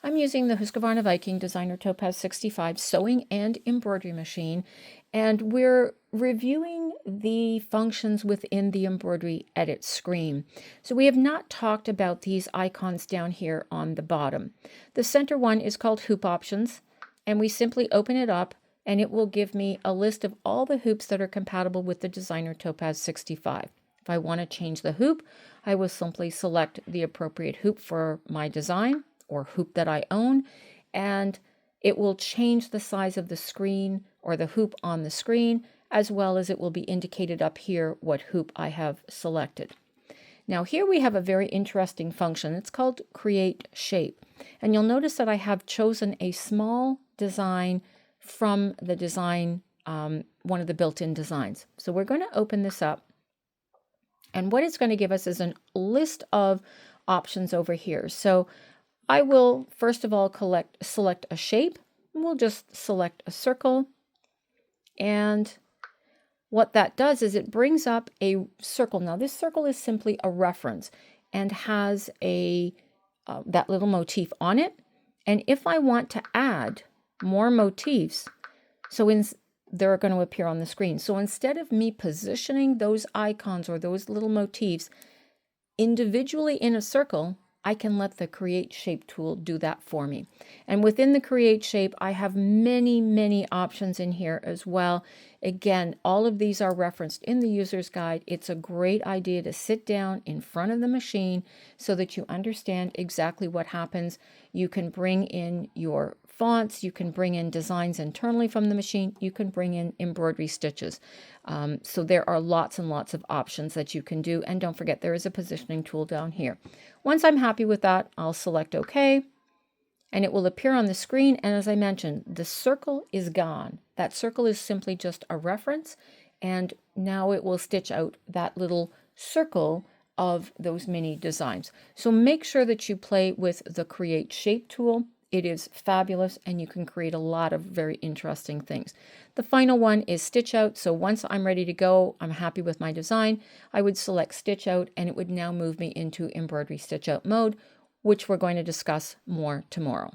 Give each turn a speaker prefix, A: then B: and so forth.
A: I'm using the Husqvna VIKING Designer Topaz 65 sewing and embroidery machine, and we're reviewing the functions within the embroidery edit screen. So we have not talked about these icons down here on the bottom. The center one is called Hoop Options, and we simply open it up and it will give me a list of all the hoops that are compatible with the Designer Topaz 65. If I want to change the hoop, I will simply select the appropriate hoop for my design or hoop that I own, and it will change the size of the screen or the hoop on the screen, as well as it will be indicated up here what hoop I have selected. Now here we have a very interesting function. It's called Create Shape. And you'll notice that I have chosen a small design from the design, one of the built-in designs. So we're going to open this up. And what it's going to give us is a list of options over here. So I will first of all select a shape. We'll just select a circle. And what that does is it brings up a circle. Now this circle is simply a reference and has a that little motif on it. And if I want to add more motifs, they're going to appear on the screen. So instead of me positioning those icons or those little motifs individually in a circle, I can let the Create Shape tool do that for me. And within the Create Shape, I have many, many options in here as well. Again, all of these are referenced in the user's guide. It's a great idea to sit down in front of the machine so that you understand exactly what happens. You can bring in your fonts, you can bring in designs internally from the machine, you can bring in embroidery stitches. So there are lots and lots of options that you can do. And don't forget, there is a positioning tool down here. Once I'm happy with that, I'll select OK, and it will appear on the screen. And as I mentioned, the circle is gone. That circle is simply just a reference, and now it will stitch out that little circle of those mini designs. So make sure that you play with the Create Shape tool. It is fabulous, and you can create a lot of very interesting things. The final one is Stitch Out. So once I'm ready to go, I'm happy with my design, I would select Stitch Out, and it would now move me into embroidery stitch out mode, which we're going to discuss more tomorrow.